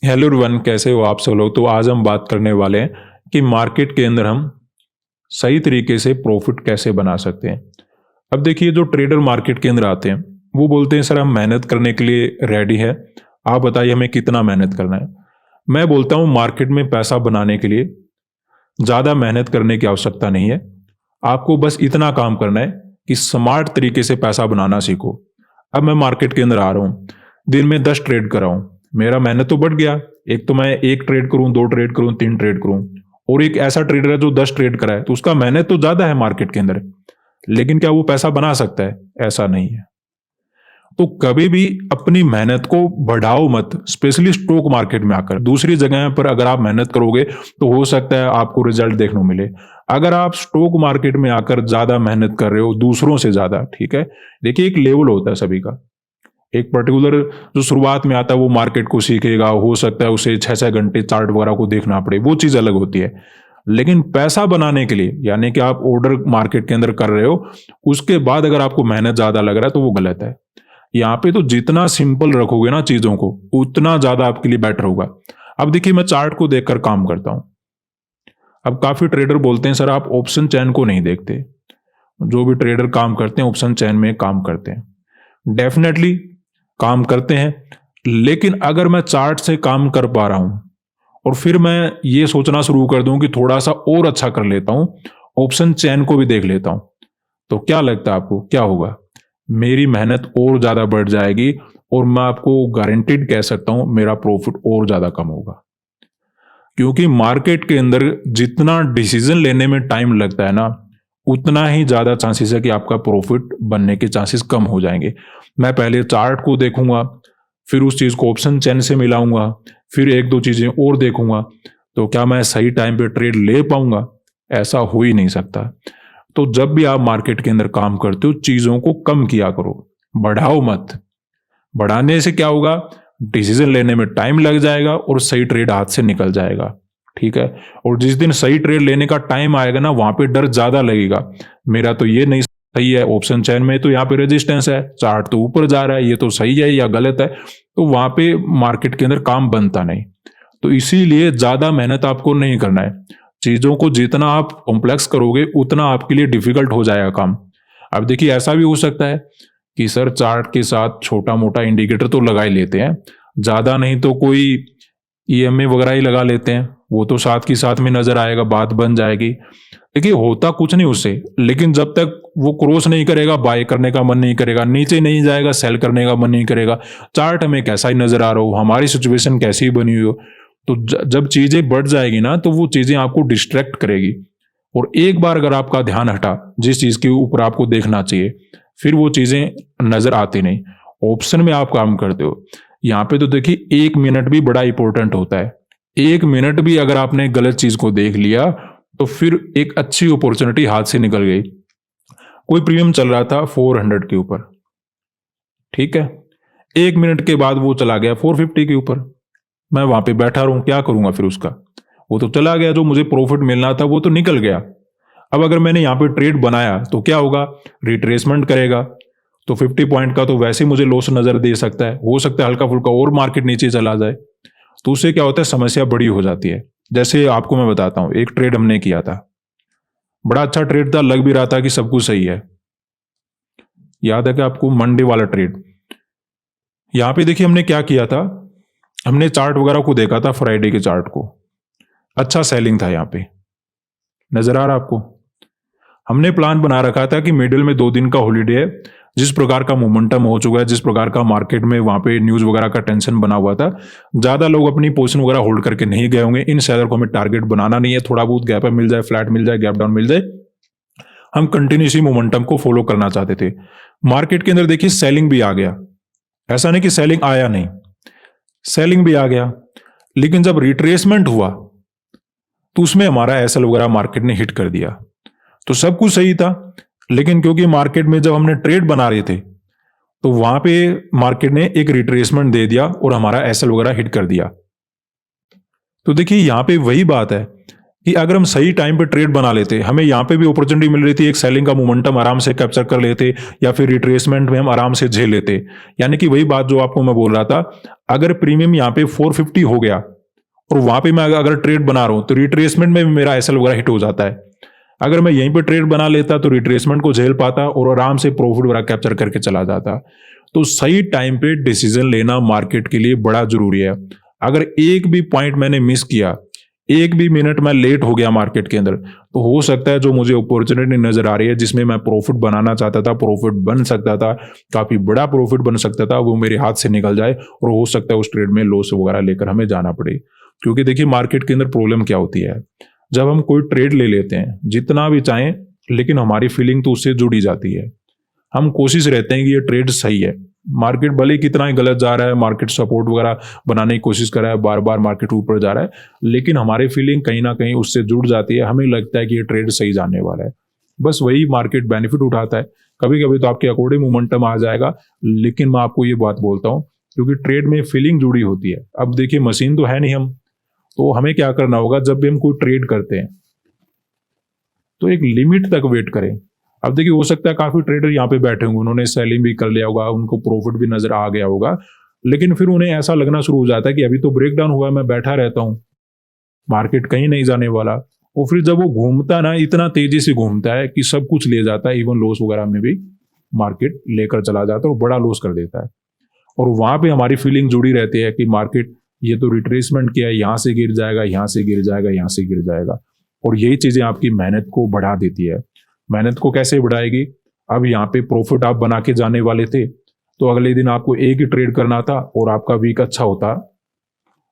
Hello everyone, कैसे हो आप सब लोग। तो आज हम बात करने वाले हैं कि मार्केट के अंदर हम सही तरीके से प्रॉफिट कैसे बना सकते हैं। अब देखिए, जो ट्रेडर मार्केट के अंदर आते हैं वो बोलते हैं सर हम मेहनत करने के लिए रेडी है, आप बताइए हमें कितना मेहनत करना है। मैं बोलता हूँ मार्केट में पैसा बनाने के लिए ज़्यादा मेहनत करने की आवश्यकता नहीं है। आपको बस इतना काम करना है कि स्मार्ट तरीके से पैसा बनाना सीखो। अब मैं मार्केट के अंदर आ रहा हूँ, दिन में 10 ट्रेड कर रहा हूँ, मेरा मेहनत तो बढ़ गया। एक तो मैं एक ट्रेड करूं, दो ट्रेड करूं, तीन ट्रेड करूं, और एक ऐसा ट्रेडर है जो 10 ट्रेड करा है, तो उसका मेहनत तो ज्यादा है मार्केट के अंदर, लेकिन क्या वो पैसा बना सकता है? ऐसा नहीं है। तो कभी भी अपनी मेहनत को बढ़ाओ मत, स्पेशली स्टॉक मार्केट में आकर। दूसरी जगह पर अगर आप मेहनत करोगे तो हो सकता है आपको रिजल्ट देखने को मिले। अगर आप स्टॉक मार्केट में आकर ज्यादा मेहनत कर रहे हो दूसरों से ज्यादा, ठीक है, देखिए एक लेवल होता है सभी का। एक पर्टिकुलर जो शुरुआत में आता है वो मार्केट को सीखेगा, हो सकता है उसे 6-6 घंटे चार्ट वगैरह को देखना पड़े, वो चीज अलग होती है। लेकिन पैसा बनाने के लिए, यानी कि आप ऑर्डर मार्केट के अंदर कर रहे हो, उसके बाद अगर आपको मेहनत ज्यादा लग रहा है तो वो गलत है। यहाँ पे तो जितना सिंपल रखोगे ना चीजों को, उतना ज्यादा आपके लिए बेटर होगा। अब देखिए, मैं चार्ट को देखकर काम करता हूं। अब काफी ट्रेडर बोलते हैं सर आप ऑप्शन चैन को नहीं देखते। जो भी ट्रेडर काम करते हैं ऑप्शन चैन में काम करते हैं, डेफिनेटली काम करते हैं, लेकिन अगर मैं चार्ट से काम कर पा रहा हूं और फिर मैं ये सोचना शुरू कर दूं कि थोड़ा सा और अच्छा कर लेता हूं, ऑप्शन चेन को भी देख लेता हूं, तो क्या लगता है आपको क्या होगा? मेरी मेहनत और ज्यादा बढ़ जाएगी और मैं आपको गारंटीड कह सकता हूं मेरा प्रॉफिट और ज्यादा कम होगा। क्योंकि मार्केट के अंदर जितना डिसीजन लेने में टाइम लगता है ना, उतना ही ज्यादा चांसेस है कि आपका प्रॉफिट बनने के चांसेस कम हो जाएंगे। मैं पहले चार्ट को देखूंगा, फिर उस चीज को ऑप्शन चेन से मिलाऊंगा, फिर एक दो चीजें और देखूंगा, तो क्या मैं सही टाइम पे ट्रेड ले पाऊंगा? ऐसा हो ही नहीं सकता। तो जब भी आप मार्केट के अंदर काम करते हो, चीजों को कम किया करो, बढ़ाओ मत। बढ़ाने से क्या होगा? डिसीजन लेने में टाइम लग जाएगा और सही ट्रेड हाथ से निकल जाएगा, ठीक है। और जिस दिन सही ट्रेड लेने का टाइम आएगा ना, वहां पे डर ज्यादा लगेगा, मेरा तो ये नहीं सही है, ऑप्शन चेन में तो यहाँ पे रेजिस्टेंस है, चार्ट तो ऊपर जा रहा है, ये तो सही है या गलत है। तो वहां पे मार्केट के अंदर काम बनता नहीं। तो इसीलिए ज्यादा मेहनत आपको नहीं करना है। चीजों को जितना आप कॉम्प्लेक्स करोगे उतना आपके लिए डिफिकल्ट हो जाएगा काम। अब देखिए, ऐसा भी हो सकता है कि सर चार्ट के साथ छोटा मोटा इंडिकेटर तो लगा ही लेते हैं, ज्यादा नहीं तो कोई ईएमए वगैरह ही लगा लेते हैं, वो तो साथ की साथ में नजर आएगा, बात बन जाएगी। देखिए, होता कुछ नहीं उससे, लेकिन जब तक वो क्रॉस नहीं करेगा बाय करने का मन नहीं करेगा, नीचे नहीं जाएगा सेल करने का मन नहीं करेगा। चार्ट हमें कैसा ही नजर आ रहा हो, हमारी सिचुएशन कैसी ही बनी हुई हो, तो जब चीजें बढ़ जाएगी ना, तो वो चीजें आपको डिस्ट्रैक्ट करेगी। और एक बार अगर आपका ध्यान हटा जिस चीज के ऊपर आपको देखना चाहिए, फिर वो चीजें नजर आती नहीं। ऑप्शन में आप काम करते हो, यहाँ पे तो देखिए 1 मिनट भी बड़ा इंपॉर्टेंट होता है। 1 मिनट भी अगर आपने गलत चीज को देख लिया तो फिर एक अच्छी अपॉर्चुनिटी हाथ से निकल गई। कोई प्रीमियम चल रहा था 400 के ऊपर, ठीक है, 1 मिनट के बाद वो चला गया 450 के ऊपर। मैं वहां पे बैठा रहूं, क्या करूंगा फिर उसका? वो तो चला गया, जो मुझे प्रॉफिट मिलना था वो तो निकल गया। अब अगर मैंने यहाँ पे ट्रेड बनाया तो क्या होगा? रिट्रेसमेंट करेगा, तो 50 पॉइंट का तो वैसे मुझे लॉस नजर दे सकता है, हो सकता है हल्का फुल्का और मार्केट नीचे चला जाए। तो उससे क्या होता है, समस्या बड़ी हो जाती है। जैसे आपको मैं बताता हूं, एक ट्रेड हमने किया था, बड़ा अच्छा ट्रेड था, लग भी रहा था कि सब कुछ सही है। याद है कि आपको मंडे वाला ट्रेड? यहां पे देखिए हमने क्या किया था, हमने चार्ट वगैरह को देखा था, फ्राइडे के चार्ट को, अच्छा सेलिंग था यहाँ पे, नजर आ रहा आपको? हमने प्लान बना रखा था कि मिडिल में 2 दिन का हॉलीडे है, जिस प्रकार का मोमेंटम हो चुका है, जिस प्रकार का मार्केट में वहां पे न्यूज वगैरह का टेंशन बना हुआ था, ज्यादा लोग अपनी पोजीशन वगैरह होल्ड करके नहीं गए होंगे। इन शेयर को हमें टारगेट बनाना नहीं है, थोड़ा बहुत गैप मिल जाए, फ्लैट मिल जाए, गैप डाउन मिल जाए, हम कंटिन्यूसली मोमेंटम को फॉलो करना चाहते थे। मार्केट के अंदर देखिए सेलिंग भी आ गया, ऐसा नहीं कि सेलिंग आया नहीं, सेलिंग भी आ गया, लेकिन जब रिट्रेसमेंट हुआ तो उसमें हमारा एसएल वगैरह मार्केट ने हिट कर दिया। तो सब कुछ सही था, लेकिन क्योंकि मार्केट में जब हमने ट्रेड बना रहे थे तो वहां पे मार्केट ने एक रिट्रेसमेंट दे दिया और हमारा एसएल वगैरह हिट कर दिया। तो देखिए यहां पे वही बात है कि अगर हम सही टाइम पे ट्रेड बना लेते, हमें यहाँ पे भी अपॉर्चुनिटी मिल रही थी, एक सेलिंग का मोमेंटम आराम से कैप्चर कर लेते, या फिर रिट्रेसमेंट में हम आराम से झेल लेते। यानी कि वही बात जो आपको मैं बोल रहा था, अगर प्रीमियम यहाँ पे 450 हो गया और वहां पे मैं अगर ट्रेड बना रहा हूं तो रिट्रेसमेंट में भी मेरा एसएल वगैरह हिट हो जाता है। अगर मैं यहीं पे ट्रेड बना लेता तो रिट्रेसमेंट को झेल पाता और आराम से प्रॉफिट वगैरह कैप्चर करके चला जाता। तो सही टाइम पे डिसीजन लेना मार्केट के लिए बड़ा जरूरी है। अगर एक भी पॉइंट मैंने मिस किया, एक भी मिनट मैं लेट हो गया मार्केट के अंदर, तो हो सकता है जो मुझे अपॉर्चुनिटी नजर आ रही है जिसमें मैं प्रॉफिट बनाना चाहता था, प्रॉफिट बन सकता था, काफी बड़ा प्रॉफिट बन सकता था, वो मेरे हाथ से निकल जाए और हो सकता है उस ट्रेड में लॉस वगैरह लेकर हमें जाना पड़े। क्योंकि देखिए मार्केट के अंदर प्रॉब्लम क्या होती है, जब हम कोई ट्रेड ले लेते हैं जितना भी चाहें, लेकिन हमारी फीलिंग तो उससे जुड़ी जाती है। हम कोशिश रहते हैं कि ये ट्रेड सही है, मार्केट भले कितना ही गलत जा रहा है, मार्केट सपोर्ट वगैरह बनाने की कोशिश कर रहा है, बार बार मार्केट ऊपर जा रहा है, लेकिन हमारी फीलिंग कहीं ना कहीं उससे जुड़ जाती है, हमें लगता है कि ये ट्रेड सही जाने वाला है। बस वही मार्केट बेनिफिट उठाता है। कभी कभी तो आपके अकॉर्डिंग मोमेंटम आ जाएगा, लेकिन मैं आपको ये बात बोलता हूँ क्योंकि ट्रेड में फीलिंग जुड़ी होती है। अब देखिए मशीन तो है नहीं हम, तो हमें क्या करना होगा, जब भी हम कोई ट्रेड करते हैं तो एक लिमिट तक वेट करें। अब देखिए हो सकता है काफी ट्रेडर यहाँ पे बैठे होंगे, उन्होंने सेलिंग भी कर लिया होगा, उनको प्रॉफिट भी नजर आ गया होगा, लेकिन फिर उन्हें ऐसा लगना शुरू हो जाता है कि अभी तो ब्रेक डाउन हुआ, मैं बैठा रहता हूँ, मार्केट कहीं नहीं जाने वाला। और फिर जब वो घूमता ना, इतना तेजी से घूमता है कि सब कुछ ले जाता है, इवन लॉस वगैरह में भी मार्केट लेकर चला जाता है और बड़ा लॉस कर देता है। और वहां पे हमारी फीलिंग जुड़ी रहती है कि मार्केट ये तो रिट्रेसमेंट किया है, यहां से गिर जाएगा, यहां से गिर जाएगा, यहां से गिर जाएगा। और यही चीजें आपकी मेहनत को बढ़ा देती है। मेहनत को कैसे बढ़ाएगी, अब यहाँ पे प्रॉफिट आप बना के जाने वाले थे, तो अगले दिन आपको एक ही ट्रेड करना था और आपका वीक अच्छा होता,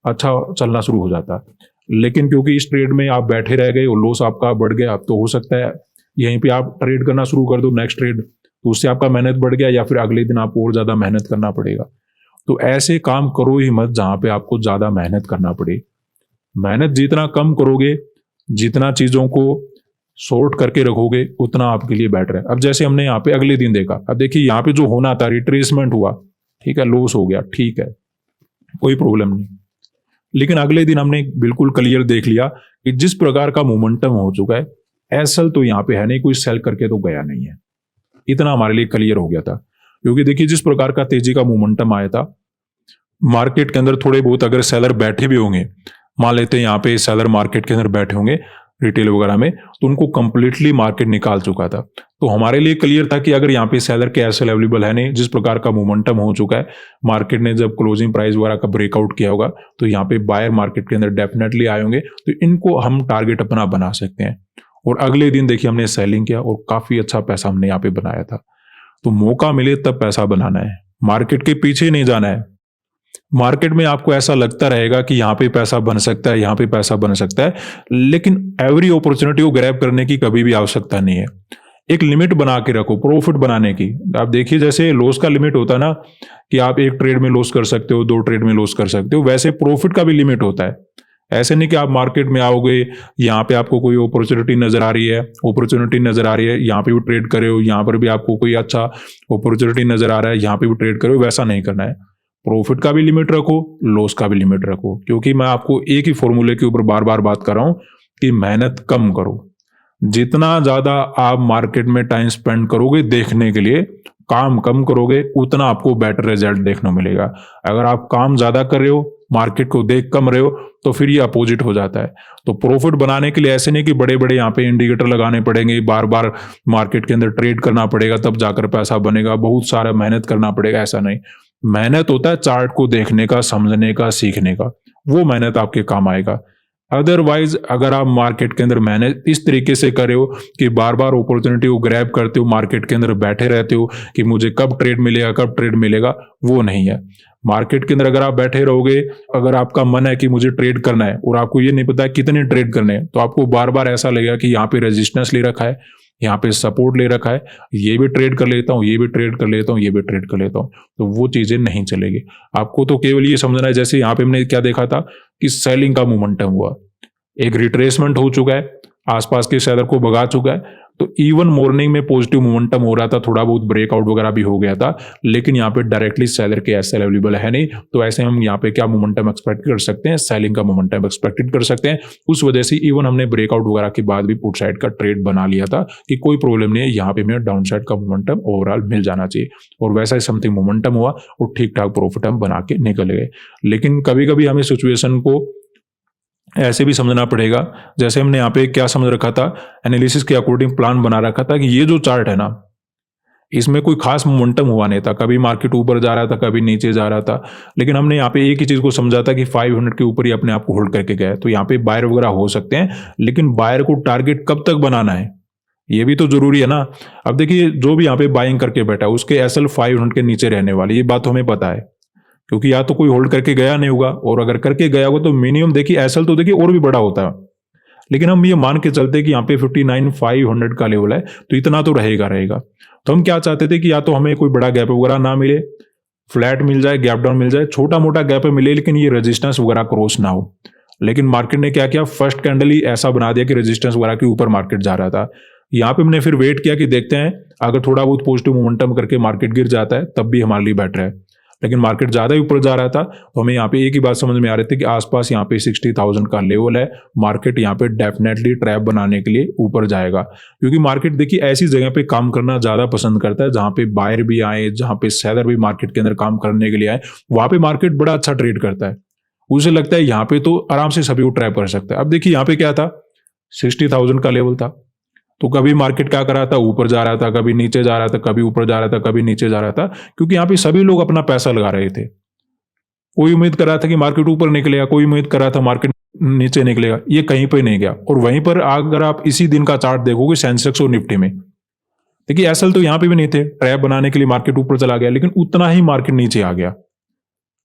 अच्छा चलना शुरू हो जाता। लेकिन क्योंकि इस ट्रेड में आप बैठे रह गए और लॉस आपका बढ़ गया, अब तो हो सकता है यहीं पे आप ट्रेड करना शुरू कर दो नेक्स्ट ट्रेड, तो उससे आपका मेहनत बढ़ गया, या फिर अगले दिन आपको और ज्यादा मेहनत करना पड़ेगा। तो ऐसे काम करो ही मत जहां पे आपको ज्यादा मेहनत करना पड़े। मेहनत जितना कम करोगे, जितना चीजों को शॉर्ट करके रखोगे, उतना आपके लिए बेटर है। अब जैसे हमने यहाँ पे अगले दिन देखा, अब देखिए यहाँ पे जो होना था रिट्रेसमेंट हुआ, ठीक है, लॉस हो गया, ठीक है, कोई प्रॉब्लम नहीं। लेकिन अगले दिन हमने बिल्कुल क्लियर देख लिया कि जिस प्रकार का मोमेंटम हो चुका है, एसएल तो यहाँ पे है नहीं, कोई सेल करके तो गया नहीं है, इतना हमारे लिए क्लियर हो गया था। क्योंकि देखिए जिस प्रकार का तेजी का मोमेंटम आया था मार्केट के अंदर, थोड़े बहुत अगर सेलर बैठे भी होंगे, मान लेते हैं यहाँ पे सेलर मार्केट के अंदर बैठे होंगे रिटेल वगैरह में, तो उनको कंप्लीटली मार्केट निकाल चुका था। तो हमारे लिए क्लियर था कि अगर यहाँ पे सेलर के एसएल अवेलेबल है नहीं, जिस प्रकार का मोमेंटम हो चुका है, मार्केट ने जब क्लोजिंग प्राइस वगैरह का ब्रेकआउट किया होगा, तो यहाँ पे बायर मार्केट के अंदर डेफिनेटली आए होंगे, तो इनको हम टारगेट अपना बना सकते हैं। और अगले दिन देखिए हमने सेलिंग किया और काफी अच्छा पैसा हमने यहाँ पे बनाया था। तो मौका मिले तब पैसा बनाना है, मार्केट के पीछे नहीं जाना है। मार्केट में आपको ऐसा लगता रहेगा कि यहां पे पैसा बन सकता है, यहां पे पैसा बन सकता है, लेकिन एवरी अपॉर्चुनिटी को ग्रैब करने की कभी भी आवश्यकता नहीं है। एक लिमिट बना के रखो प्रॉफिट बनाने की। आप देखिए जैसे लॉस का लिमिट होता है ना, कि आप एक ट्रेड में लॉस कर सकते हो, 2 ट्रेड में लॉस कर सकते हो, वैसे प्रॉफिट का भी लिमिट होता है। ऐसे नहीं कि आप मार्केट में आओगे, यहाँ पे आपको कोई अपॉर्चुनिटी नजर आ रही है, यहाँ पे भी ट्रेड करे हो, यहाँ पर भी आपको कोई अच्छा अपॉर्चुनिटी नजर आ रहा है, यहाँ पे भी ट्रेड करो, वैसा नहीं करना है। प्रॉफिट का भी लिमिट रखो, लॉस का भी लिमिट रखो। क्योंकि मैं आपको एक ही फॉर्मूले के ऊपर बार बार बात कर रहा हूं कि मेहनत कम करो। जितना ज्यादा आप मार्केट में टाइम स्पेंड करोगे देखने के लिए, काम कम करोगे, उतना आपको बेटर रिजल्ट देखने को मिलेगा। अगर आप काम ज्यादा कर रहे हो, मार्केट को देख कम रहे हो, तो फिर ये अपोजिट हो जाता है। तो प्रॉफिट बनाने के लिए ऐसे नहीं कि बड़े बड़े यहाँ पे इंडिकेटर लगाने पड़ेंगे, बार बार मार्केट के अंदर ट्रेड करना पड़ेगा तब जाकर पैसा बनेगा, बहुत सारा मेहनत करना पड़ेगा, ऐसा नहीं। मेहनत होता है चार्ट को देखने का, समझने का, सीखने का, वो मेहनत आपके काम आएगा। अदरवाइज अगर आप मार्केट के अंदर मेहनत इस तरीके से कर रहे हो कि बार बार अपॉर्चुनिटी को ग्रैब करते हो, मार्केट के अंदर बैठे रहते हो कि मुझे कब ट्रेड मिलेगा, कब ट्रेड मिलेगा, वो नहीं है। मार्केट के अंदर अगर आप बैठे रहोगे, अगर आपका मन है कि मुझे ट्रेड करना है और आपको ये नहीं पता है कितने ट्रेड करने हैं, तो आपको बार बार ऐसा लगेगा कि यहाँ पे रेजिस्टेंस ले रखा है, यहाँ पे सपोर्ट ले रखा है, ये भी ट्रेड कर लेता हूँ, ये भी ट्रेड कर लेता हूँ, ये भी ट्रेड कर लेता हूँ, तो वो चीजें नहीं चलेगी। आपको तो केवल ये समझना है, जैसे यहाँ पे हमने क्या देखा था कि सेलिंग का मोमेंटम हुआ, एक रिट्रेसमेंट हो चुका है, आसपास के सेलर को भगा चुका है, तो इवन मॉर्निंग में पॉजिटिव मोमेंटम हो रहा था, थोड़ा बहुत ब्रेकआउट वगैरह भी हो गया था, लेकिन यहाँ पे डायरेक्टली सेलर के एसएल अवेलेबल है नहीं, तो ऐसे हम यहाँ पे क्या मोमेंटम एक्सपेक्ट कर सकते हैं, सेलिंग का मोमेंटम एक्सपेक्टेड कर सकते हैं। उस वजह से इवन हमने ब्रेकआउट वगैरह के बाद भी पुट साइड का ट्रेड बना लिया था कि कोई प्रॉब्लम नहीं है, यहाँ पे हमें डाउन साइड का मोमेंटम ओवरऑल मिल जाना चाहिए, और वैसा ही समथिंग मोमेंटम हुआ और ठीक ठाक प्रॉफिट हम बना के निकल गए। लेकिन कभी कभी हमें सिचुएशन को ऐसे भी समझना पड़ेगा, जैसे हमने यहाँ पे क्या समझ रखा था, एनालिसिस के अकॉर्डिंग प्लान बना रखा था कि ये जो चार्ट है ना, इसमें कोई खास मोमेंटम हुआ नहीं था, कभी मार्केट ऊपर जा रहा था, कभी नीचे जा रहा था, लेकिन हमने यहाँ पे एक ही चीज को समझा था कि 500 के ऊपर ही अपने आप को होल्ड करके गया है। तो यहाँ पे बायर वगैरह हो सकते हैं, लेकिन बायर को टारगेट कब तक बनाना है ये भी तो जरूरी है ना। अब देखिए, जो भी यहाँ पे बाइंग करके बैठा है उसके एसएल 500 के नीचे रहने वाली, ये बात तो हमें पता है, क्योंकि या तो कोई होल्ड करके गया नहीं होगा, और अगर करके गया होगा तो मिनिमम देखिए एसएल तो देखिए और भी बड़ा होता है, लेकिन हम ये मान के चलते कि यहाँ पे 59,500 का लेवल है, तो इतना तो रहेगा। तो हम क्या चाहते थे कि या तो हमें कोई बड़ा गैप वगैरह ना मिले, फ्लैट मिल जाए, गैप डाउन मिल जाए, छोटा मोटा गैप मिले, लेकिन ये रेजिस्टेंस वगैरह क्रॉस ना हो। लेकिन मार्केट ने क्या किया, फर्स्ट कैंडल ही ऐसा बना दिया कि रेजिस्टेंस वगैरह के ऊपर मार्केट जा रहा था। यहाँ पे हमने फिर वेट किया कि देखते हैं अगर थोड़ा बहुत पॉजिटिव मोमेंटम करके मार्केट गिर जाता है तब भी हमारे लिए बेटर है, लेकिन मार्केट ज्यादा ही ऊपर जा रहा था, तो हमें यहाँ पे एक ही बात समझ में आ रही थी कि आसपास यहाँ पे 60,000 का लेवल है, मार्केट यहाँ पे डेफिनेटली ट्रैप बनाने के लिए ऊपर जाएगा। क्योंकि मार्केट देखिए ऐसी जगह पे काम करना ज्यादा पसंद करता है जहां पे बायर भी आए, जहां पे सेलर भी मार्केट के अंदर काम करने के लिए आए, वहां पे मार्केट बड़ा अच्छा ट्रेड करता है। उसे लगता है यहाँ पे तो आराम से सभी को ट्रैप कर सकता है। अब देखिए यहाँ पे क्या था, 60,000 का लेवल था, तो कभी मार्केट क्या कर रहा था, ऊपर जा रहा था, कभी नीचे जा रहा था, कभी ऊपर जा रहा था, कभी नीचे जा रहा था, क्योंकि यहाँ पे सभी लोग अपना पैसा लगा रहे थे। कोई उम्मीद कर रहा था कि मार्केट ऊपर निकलेगा, कोई उम्मीद कर रहा था मार्केट नीचे निकलेगा, ये कहीं पे नहीं गया। और वहीं पर अगर आप इसी दिन का चार्ट देखोगे सेंसेक्स और निफ्टी में, देखिए एसएल तो यहाँ पे भी नहीं थे, ट्रैप बनाने के लिए मार्केट ऊपर चला गया, लेकिन उतना ही मार्केट नीचे आ गया।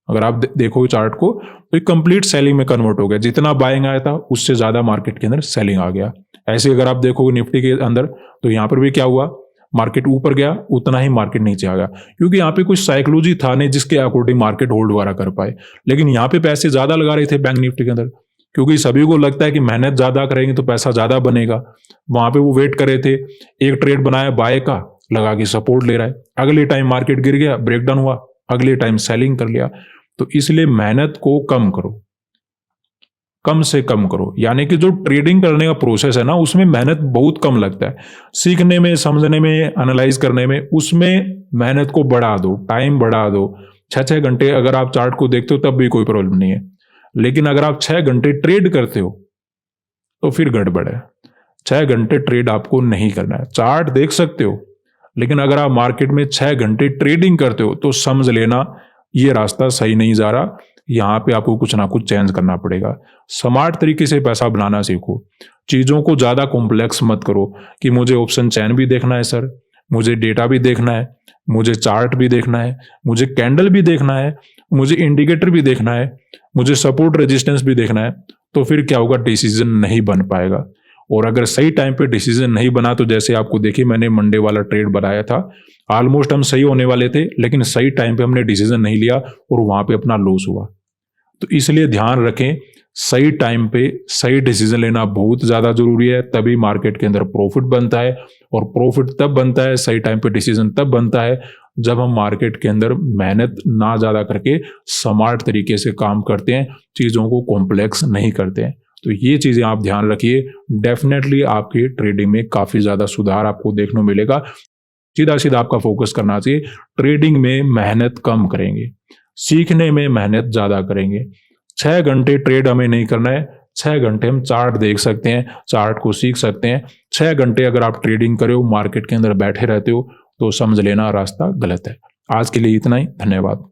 अगर आप देखोगे चार्ट को तो एक कंप्लीट सेलिंग में कन्वर्ट हो गया, जितना बाइंग आया था उससे ज्यादा मार्केट के अंदर सेलिंग आ गया। ऐसे अगर आप देखोगे निफ्टी के अंदर, तो यहाँ पर भी क्या हुआ, मार्केट ऊपर गया, उतना ही मार्केट नीचे आ गया, क्योंकि यहाँ पे कुछ साइकोलॉजी था नहीं जिसके अकॉर्डिंग मार्केट होल्ड वगैरह कर पाए। लेकिन यहाँ पे पैसे ज्यादा लगा रहे थे बैंक निफ्टी के अंदर, क्योंकि सभी को लगता है कि मेहनत ज्यादा करेंगे तो पैसा ज्यादा बनेगा। वहां पे वो वेट कर रहे थे, एक ट्रेड बनाया बाय का, लगा के सपोर्ट ले रहा है, अगले टाइम मार्केट गिर गया, ब्रेकडाउन हुआ, अगले टाइम सेलिंग कर लिया। तो इसलिए मेहनत को कम करो, कम से कम करो, यानी कि जो ट्रेडिंग करने का प्रोसेस है ना, उसमें मेहनत बहुत कम लगता है, सीखने में, समझने में, एनालाइज करने में, उसमें मेहनत को बढ़ा दो, टाइम बढ़ा दो। 6-6 घंटे अगर आप चार्ट को देखते हो तब भी कोई प्रॉब्लम नहीं है, लेकिन अगर आप 6 घंटे ट्रेड करते हो तो फिर गड़बड़ है। 6 घंटे ट्रेड आपको नहीं करना है, चार्ट देख सकते हो, लेकिन अगर आप मार्केट में 6 घंटे ट्रेडिंग करते हो तो समझ लेना ये रास्ता सही नहीं जा रहा, यहाँ पे आपको कुछ ना कुछ चेंज करना पड़ेगा। स्मार्ट तरीके से पैसा बनाना सीखो, चीजों को ज्यादा कॉम्प्लेक्स मत करो कि मुझे ऑप्शन चैन भी देखना है सर, मुझे डेटा भी देखना है, मुझे चार्ट भी देखना है, मुझे कैंडल भी देखना है, मुझे इंडिकेटर भी देखना है, मुझे सपोर्ट रेजिस्टेंस भी देखना है, तो फिर क्या होगा, डिसीजन नहीं बन पाएगा। और अगर सही टाइम पे डिसीजन नहीं बना, तो जैसे आपको देखिए मैंने मंडे वाला ट्रेड बनाया था, ऑलमोस्ट हम सही होने वाले थे, लेकिन सही टाइम पे हमने डिसीजन नहीं लिया और वहां पे अपना लॉस हुआ। तो इसलिए ध्यान रखें, सही टाइम पे सही डिसीजन लेना बहुत ज्यादा जरूरी है, तभी मार्केट के अंदर प्रॉफिट बनता है। और प्रॉफिट तब बनता है, सही टाइम पे डिसीजन तब बनता है जब हम मार्केट के अंदर मेहनत ना ज्यादा करके स्मार्ट तरीके से काम करते हैं, चीजों को कॉम्प्लेक्स नहीं करते हैं। तो ये चीजें आप ध्यान रखिए, डेफिनेटली आपकी ट्रेडिंग में काफी ज्यादा सुधार आपको देखने मिलेगा। सीधा सीधा आपका फोकस करना चाहिए, ट्रेडिंग में मेहनत कम करेंगे, सीखने में मेहनत ज्यादा करेंगे। 6 घंटे ट्रेड हमें नहीं करना है, 6 घंटे हम चार्ट देख सकते हैं, चार्ट को सीख सकते हैं। 6 घंटे अगर आप ट्रेडिंग करे हो, मार्केट के अंदर बैठे रहते हो, तो समझ लेना रास्ता गलत है। आज के लिए इतना ही, धन्यवाद।